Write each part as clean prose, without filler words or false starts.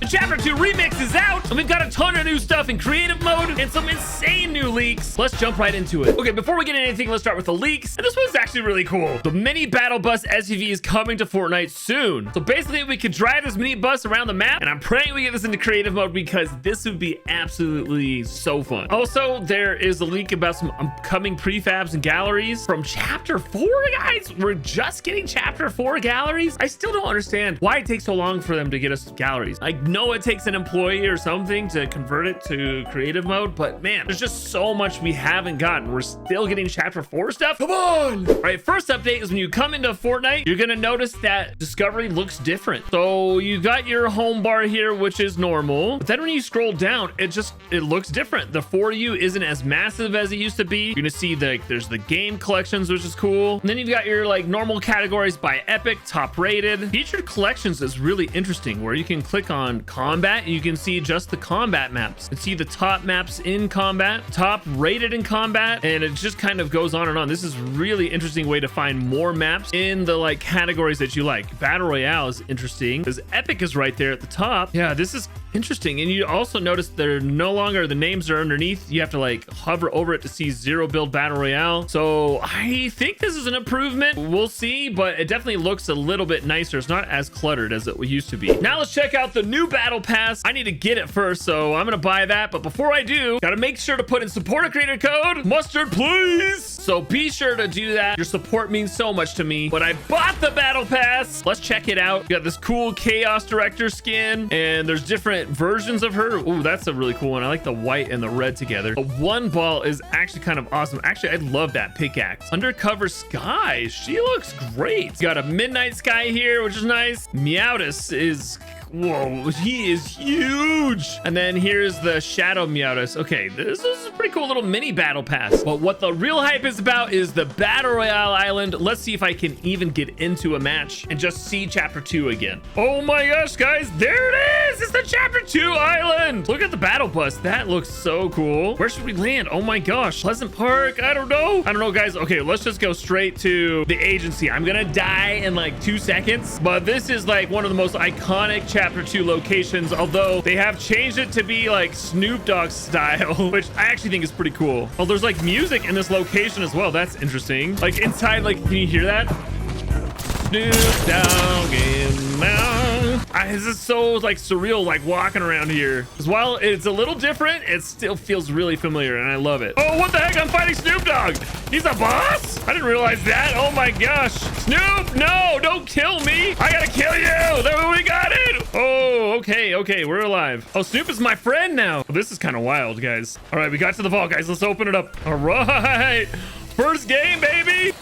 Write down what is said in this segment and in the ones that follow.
The Chapter 2 remix is out, and we've got a ton of new stuff in creative mode and some insane new leaks. Let's jump right into it. Okay, before we get into anything, let's start with the leaks. And this one's actually really cool. The mini battle bus SUV is coming to Fortnite soon. So basically, we could drive this mini bus around the map, and I'm praying we get this into creative mode because this would be absolutely so fun. Also, there is a leak about some upcoming prefabs and galleries from Chapter 4, guys. We're just getting Chapter 4 galleries. I still don't understand why it takes so long for them to get us galleries. I know it takes an employee or something to convert it to creative mode, but man, there's just so much we haven't gotten. We're still getting Chapter 4 stuff. Come on. All right, first update is when you come into Fortnite, you're gonna notice that discovery looks different. So you got your home bar here, which is normal, but then when you scroll down, it looks different. The For You isn't as massive as it used to be. You're gonna see there's the game collections, which is cool. And then you've got your like normal categories by epic, top rated. Featured collections is really interesting, where you can click on combat and you can see just the combat maps and see the top maps in combat, top rated in combat, and it just kind of goes on and on. This is really interesting way to find more maps in the like categories that you like. Battle Royale is interesting because epic is right there at the top. Yeah, this is interesting. And you also notice they're no longer, the names are underneath. You have to like hover over it to see zero build battle royale. So I think this is an improvement. We'll see, but it definitely looks a little bit nicer. It's not as cluttered as it used to be. Now let's check out the new battle pass. I need to get it first, so I'm gonna buy that. But before I do, gotta make sure to put in supporter creator code mustard, please. So be sure to do that. Your support means so much to me. But I bought the battle pass. Let's check it out. You got this cool chaos director skin, and there's different versions of her. Ooh, that's a really cool one. I like the white and the red together. The one ball is actually kind of awesome. Actually, I love that pickaxe. Undercover Sky, she looks great. You got a Midnight Sky here, which is nice. Meowtus is, whoa, he is huge. And then here's the Shadow Meowtus. Okay, this is a pretty cool little mini battle pass. But what the real hype is about is the Battle Royale Island. Let's see if I can even get into a match and just see Chapter 2 again. Oh my gosh, guys, there it is. It's the Chapter 2 Island. Look at the battle bus. That looks so cool. Where should we land? Oh my gosh, Pleasant Park. I don't know, guys. Okay, let's just go straight to the agency. I'm gonna die in like 2 seconds, but this is like one of the most iconic Chapter 2 locations, although they have changed it to be like Snoop Dogg style, which I actually think is pretty cool. Oh, there's like music in this location as well. That's interesting. Like inside, like, can you hear that? Snoop Dogg in mouth. This is so like surreal, like walking around here. As while it's a little different, it still feels really familiar, and I love it. Oh, what the heck? I'm fighting Snoop Dogg. He's a boss? I didn't realize that. Oh my gosh. Snoop, no, don't kill me. I gotta kill you. There, we got it. Oh, okay, we're alive. Oh, Snoop is my friend now. Well, this is kind of wild, guys. All right, we got to the vault, guys. Let's open it up. All right. First game, baby.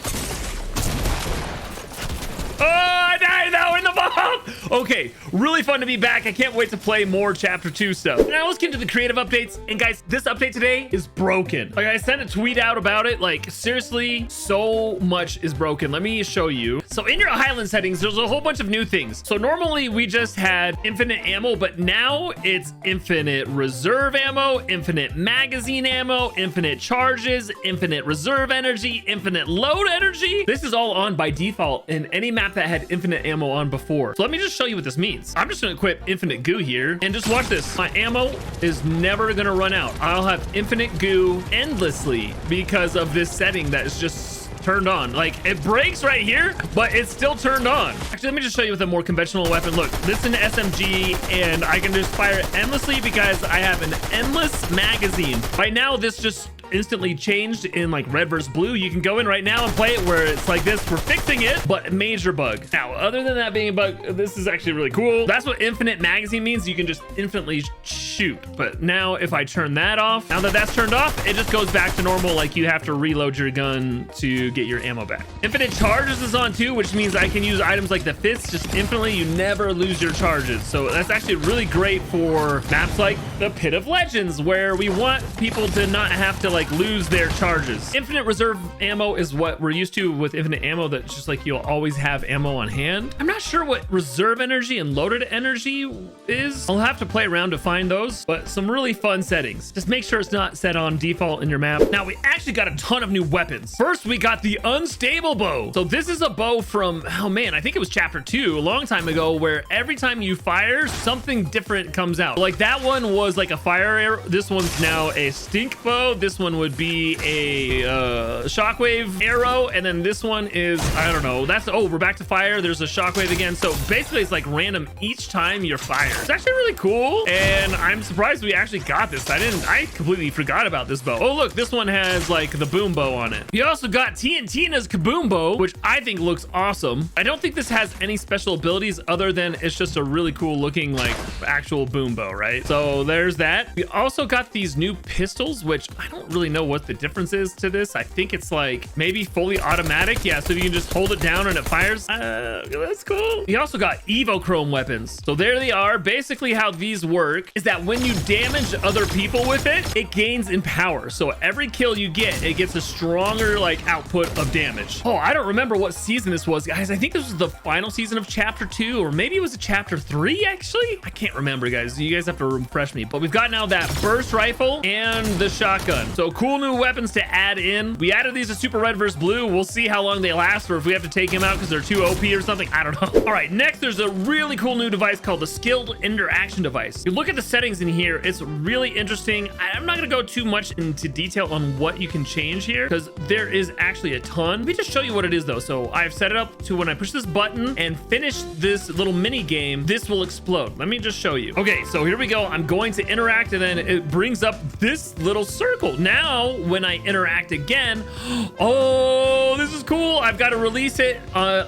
Oh, I died though in the vault. Okay, really fun to be back. I can't wait to play more Chapter 2 stuff. Now let's get into the creative updates. And guys, this update today is broken. Like, I sent a tweet out about it. Like, seriously, so much is broken. Let me show you. So in your Highland settings, there's a whole bunch of new things. So normally we just had infinite ammo, but now it's infinite reserve ammo, infinite magazine ammo, infinite charges, infinite reserve energy, infinite load energy. This is all on by default in any map that had infinite ammo on before. So let me just show you what this means. I'm just gonna equip infinite goo here and just watch this. My ammo is never gonna run out. I'll have infinite goo endlessly because of this setting that is just turned on. Like, it breaks right here, but it's still turned on. Actually, let me just show you with a more conventional weapon. Look, this is an SMG, and I can just fire it endlessly because I have an endless magazine. Right now, this just instantly changed in like red versus blue. You can go in right now and play it where it's like this. We're fixing it, but major bug. Now, other than that being a bug, this is actually really cool. That's what infinite magazine means. You can just infinitely shoot. But now if I turn that off, now that that's turned off, it just goes back to normal. Like, you have to reload your gun to get your ammo back. Infinite charges is on too, which means I can use items like the fists just infinitely. You never lose your charges. So that's actually really great for maps like the Pit of Legends, where we want people to not have to like lose their charges. Infinite reserve ammo is what we're used to with infinite ammo. That's just like you'll always have ammo on hand. I'm not sure what reserve energy and loaded energy is. I'll have to play around to find those. those, but some really fun settings. Just make sure it's not set on default in your map. Now, we actually got a ton of new weapons. First, we got the unstable bow. So this is a bow from, oh man, I think it was chapter 2 a long time ago, where every time you fire, something different comes out. Like that one was like a fire arrow. This one's now a stink bow. This one would be a shockwave arrow. And then this one is, I don't know, that's, oh, we're back to fire. There's a shockwave again. So basically it's like random each time you're fired. It's actually really cool. And I'm surprised we actually got this. I completely forgot about this bow. Oh, look, this one has like the boom bow on it. We also got Tina's kaboom bow, which I think looks awesome. I don't think this has any special abilities other than it's just a really cool looking like actual boom bow, right? So there's that. We also got these new pistols, which I don't really know what the difference is to this. I think it's like maybe fully automatic. Yeah, so you can just hold it down and it fires. That's cool. We also got Evochrome weapons. So there they are. Basically how these work is that when you damage other people with it, it gains in power. So every kill you get, it gets a stronger like output of damage. Oh, I don't remember what season this was, guys. I think this was the final season of chapter 2, or maybe it was a chapter 3 actually. I can't remember, guys. You guys have to refresh me. But we've got now that burst rifle and the shotgun. So cool new weapons to add in. We added these to Super Red versus Blue. We'll see how long they last, or if we have to take them out because they're too OP or something. I don't know. All right, next there's a really cool new device called the Skilled Interaction Device. You look at the settings in here, it's really interesting. I'm not gonna go too much into detail on what you can change here because there is actually a ton. Let me just show you what it is though. So I've set it up to when I push this button and finish this little mini game, this will explode. Let me just show you. Okay, so here we go. I'm going to interact and then it brings up this little circle. Now, when I interact again, oh, this is cool. I've got to release it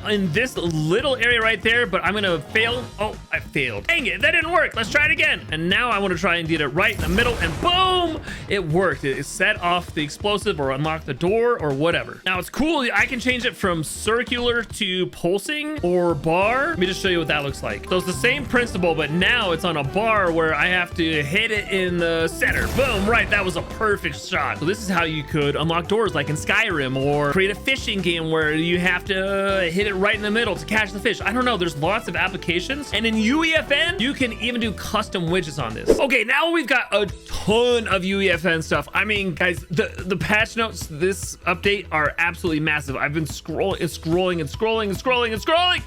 in this little area right there, but I'm gonna fail. Oh, I failed. Dang it, that didn't work. Let's try it again. And now I want to try and get it right in the middle and boom, it worked. It set off the explosive or unlocked the door or whatever. Now it's cool. I can change it from circular to pulsing or bar. Let me just show you what that looks like. So it's the same principle, but now it's on a bar where I have to hit it in the center. Boom, right. That was a perfect shot. So this is how you could unlock doors like in Skyrim, or create a fishing game where you have to hit it right in the middle to catch the fish. I don't know. There's lots of applications. And in UEFN, you can even do custom widgets on this. Okay, now we've got a ton of UEFN stuff. I mean, guys, the patch notes this update are absolutely massive. I've been scrolling.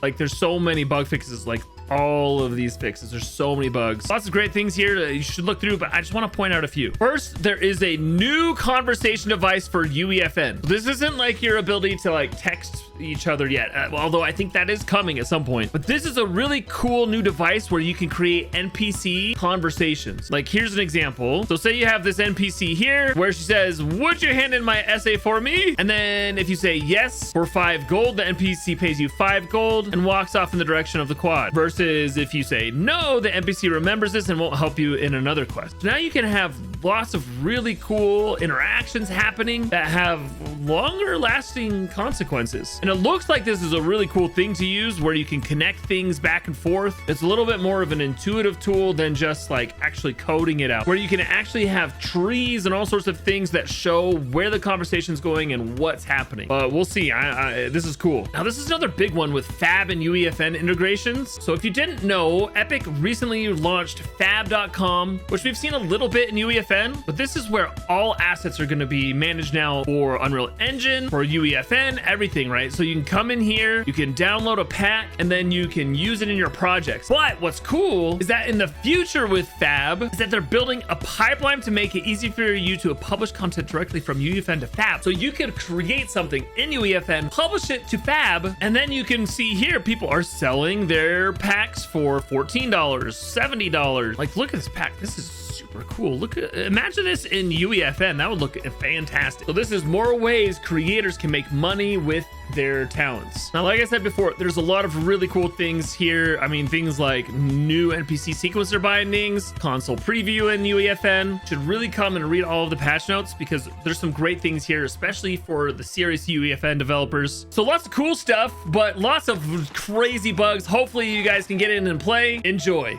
Like there's so many bug fixes, like all of these fixes. There's so many bugs. Lots of great things here that you should look through, but I just want to point out a few. First, there is a new conversation device for UEFN. This isn't like your ability to like text each other yet, although I think that is coming at some point. But this is a really cool new device where you can create NPC conversations. Like here's an example. So say you have this NPC here where she says, would you hand in my essay for me? And then if you say yes for 5 gold, the NPC pays you 5 gold and walks off in the direction of the quad. Versus if you say no, the NPC remembers this and won't help you in another quest. So now you can have lots of really cool interactions happening that have longer lasting consequences. And it looks like this is a really cool thing to use where you can connect things back and forth. It's a little bit more of an intuitive tool than just like actually coding it out, where you can actually have trees and all sorts of things that show where the conversation's going and what's happening. But we'll see. This is cool. Now, this is another big one with Fab and UEFN integrations. So if you didn't know, Epic recently launched fab.com, which we've seen a little bit in UEFN, but this is where all assets are going to be managed now for Unreal Engine, for UEFN, everything, right? So you can come in here, you can download a pack, and then you can use it in your projects. But what's cool is that in the future with Fab is that they're building a pipeline to make it easy for you to publish content directly from UEFN to Fab. So you could create something in UEFN, publish it to Fab, and then you can see here people are selling their packs for $14, $70. Like, look at this pack. This is super cool. Look at, imagine this in UEFN. That would look fantastic. So this is more ways creators can make money with their talents. Now, like I said before, there's a lot of really cool things here. I mean, things like new NPC sequencer bindings, console preview in UEFN. Should really come and read all of the patch notes because there's some great things here, especially for the serious UEFN developers. So lots of cool stuff, but lots of crazy bugs. Hopefully you guys can get in and play. Enjoy.